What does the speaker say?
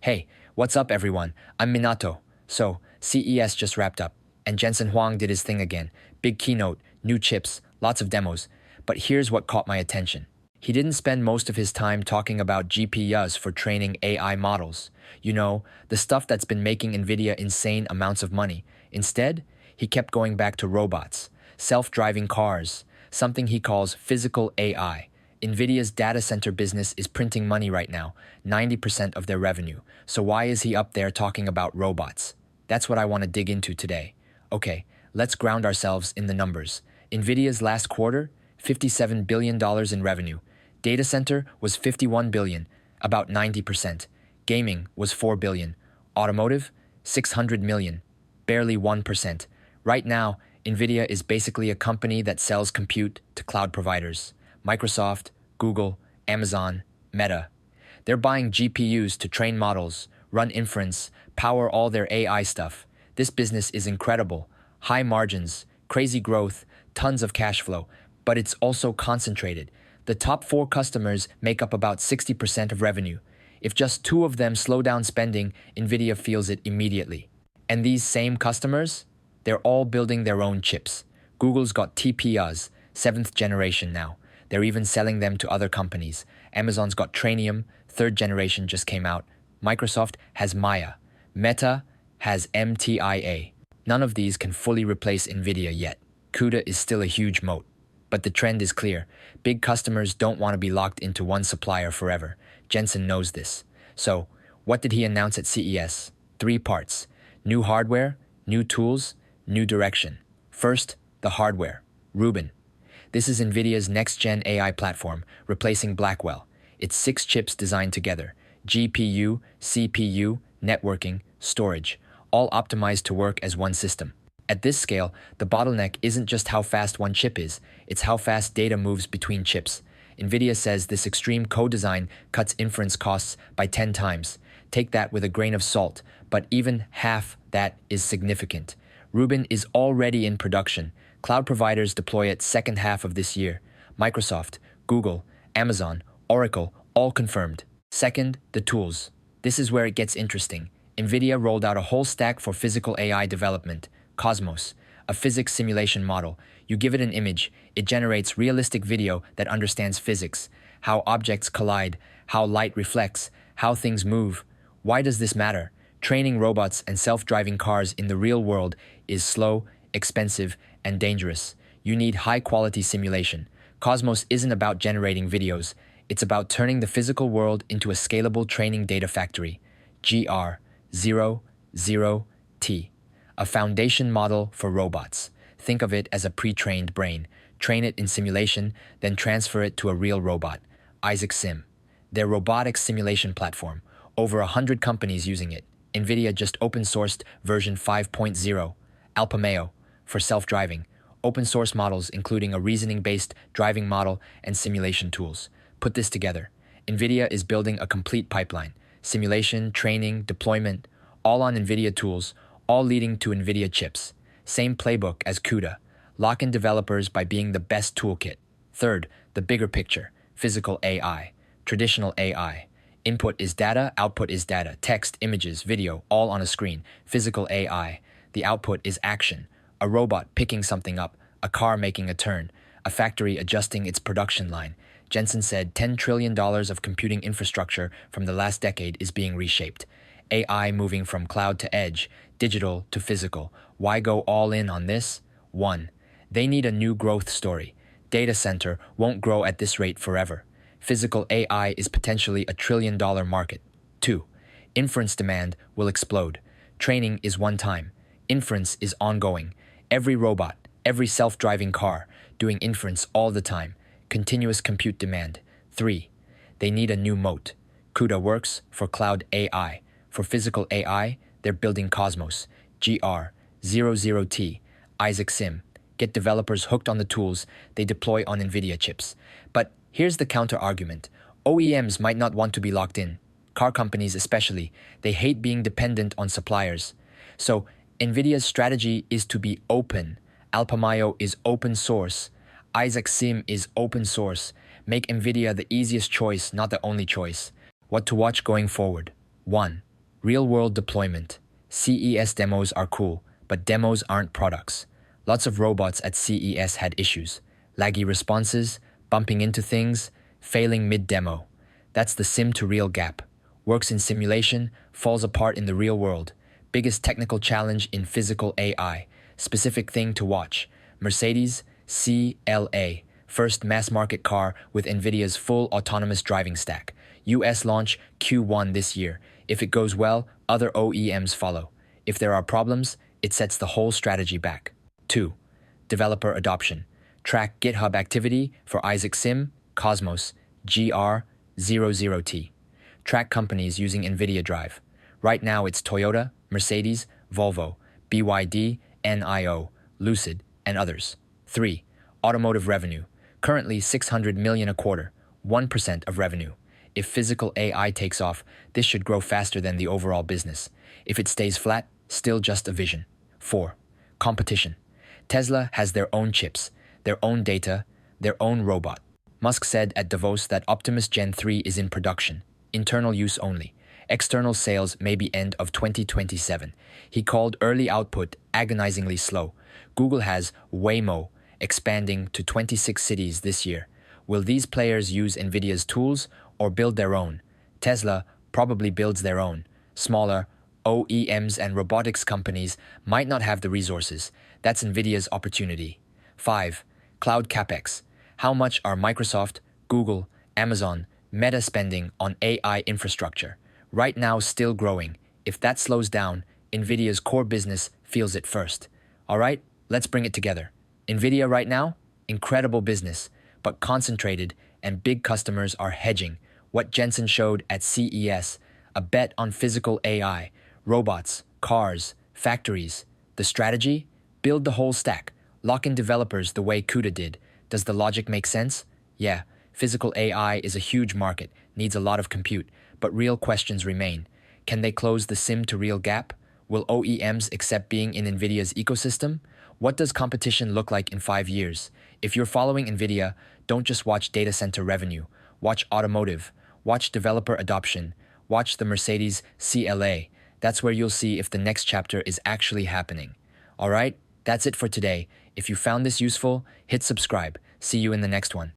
Hey, what's up everyone? I'm Minato. So, CES just wrapped up, and Jensen Huang did his thing again. Big keynote, new chips, lots of demos. But here's what caught my attention. He didn't spend most of his time talking about GPUs for training AI models. You know, the stuff that's been making NVIDIA insane amounts of money. Instead, he kept going back to robots, self-driving cars, something he calls physical AI. NVIDIA's data center business is printing money right now, 90% of their revenue. So why is he up there talking about robots? That's what I want to dig into today. Okay, let's ground ourselves in the numbers. NVIDIA's last quarter, $57 billion in revenue. Data center was $51 billion, about 90%. Gaming was $4 billion. Automotive, $600 million, barely 1%. Right now, NVIDIA is basically a company that sells compute to cloud providers. Microsoft, Google, Amazon, Meta. They're buying GPUs to train models, run inference, power all their AI stuff. This business is incredible. High margins, crazy growth, tons of cash flow, but it's also concentrated. The top 4 customers make up about 60% of revenue. If just 2 of them slow down spending, NVIDIA feels it immediately. And these same customers? They're all building their own chips. Google's got TPUs, 7th generation now. They're even selling them to other companies. Amazon's got Trainium, 3rd generation just came out. Microsoft has Maya. Meta has MTIA. None of these can fully replace NVIDIA yet. CUDA is still a huge moat. But the trend is clear. Big customers don't want to be locked into one supplier forever. Jensen knows this. So, what did he announce at CES? 3 parts. New hardware, new tools, new direction. First, the hardware. Rubin. This is NVIDIA's next-gen AI platform, replacing Blackwell. It's 6 chips designed together. GPU, CPU, networking, storage, all optimized to work as one system. At this scale, the bottleneck isn't just how fast one chip is, it's how fast data moves between chips. NVIDIA says this extreme co-design cuts inference costs by 10 times. Take that with a grain of salt, but even half that is significant. Rubin is already in production. Cloud providers deploy it second half of this year. Microsoft, Google, Amazon, Oracle, all confirmed. Second, the tools. This is where it gets interesting. NVIDIA rolled out a whole stack for physical AI development. Cosmos, a physics simulation model. You give it an image, it generates realistic video that understands physics, how objects collide, how light reflects, how things move. Why does this matter? Training robots and self-driving cars in the real world is slow, expensive, and dangerous. You need high-quality simulation. Cosmos isn't about generating videos. It's about turning the physical world into a scalable training data factory. GR00T. A foundation model for robots. Think of it as a pre-trained brain. Train it in simulation, then transfer it to a real robot. Isaac Sim. Their robotics simulation platform. Over 100 companies using it. NVIDIA just open-sourced version 5.0. Alpamayo. For self-driving, open source models including a reasoning-based driving model and simulation tools. Put this together. NVIDIA is building a complete pipeline. Simulation, training, deployment, all on NVIDIA tools, all leading to NVIDIA chips. Same playbook as CUDA. Lock in developers by being the best toolkit. Third, the bigger picture. Physical AI. Traditional AI. Input is data, output is data. Text, images, video, all on a screen. Physical AI. The output is action. A robot picking something up, a car making a turn, a factory adjusting its production line. Jensen said $10 trillion of computing infrastructure from the last decade is being reshaped. AI moving from cloud to edge, digital to physical. Why go all in on this? 1. They need a new growth story. Data center won't grow at this rate forever. Physical AI is potentially a $1 trillion market. 2. Inference demand will explode. Training is one time. Inference is ongoing. Every robot, every self-driving car, doing inference all the time. Continuous compute demand. 3. They need a new moat. CUDA works for cloud AI. For physical AI, they're building Cosmos. GR00T. Isaac Sim. Get developers hooked on the tools they deploy on NVIDIA chips. But here's the counter-argument. OEMs might not want to be locked in. Car companies especially. They hate being dependent on suppliers. So, NVIDIA's strategy is to be open. Alpamayo is open source. Isaac Sim is open source. Make NVIDIA the easiest choice, not the only choice. What to watch going forward? 1. Real-world deployment. CES demos are cool, but demos aren't products. Lots of robots at CES had issues. Laggy responses, bumping into things, failing mid-demo. That's the sim-to-real gap. Works in simulation, falls apart in the real world. Biggest technical challenge in physical AI. Specific thing to watch. Mercedes CLA, first mass-market car with NVIDIA's full autonomous driving stack. US launch Q1 this year. If it goes well, other OEMs follow. If there are problems, it sets the whole strategy back. 2. Developer adoption. Track GitHub activity for Isaac Sim, Cosmos, GR00T. Track companies using NVIDIA Drive. Right now it's Toyota, Mercedes, Volvo, BYD, NIO, Lucid, and others. 3. Automotive revenue. Currently 600 million a quarter, 1% of revenue. If physical AI takes off, this should grow faster than the overall business. If it stays flat, still just a vision. 4. Competition. Tesla has their own chips, their own data, their own robot. Musk said at Davos that Optimus Gen 3 is in production, internal use only. External sales may be end of 2027. He called early output agonizingly slow. Google has Waymo expanding to 26 cities this year. Will these players use NVIDIA's tools or build their own? Tesla probably builds their own. Smaller OEMs and robotics companies might not have the resources. That's NVIDIA's opportunity. 5. Cloud CapEx. How much are Microsoft, Google, Amazon, Meta spending on AI infrastructure? Right now, still growing. If that slows down, NVIDIA's core business feels it first. All right, let's bring it together. NVIDIA right now, incredible business, but concentrated, and big customers are hedging. What Jensen showed at CES, a bet on physical AI, robots, cars, factories. The strategy? Build the whole stack. Lock in developers the way CUDA did. Does the logic make sense? Yeah, physical AI is a huge market, needs a lot of compute, but real questions remain. Can they close the sim-to-real gap? Will OEMs accept being in NVIDIA's ecosystem? What does competition look like in 5 years? If you're following NVIDIA, don't just watch data center revenue. Watch automotive. Watch developer adoption. Watch the Mercedes CLA. That's where you'll see if the next chapter is actually happening. All right, that's it for today. If you found this useful, hit subscribe. See you in the next one.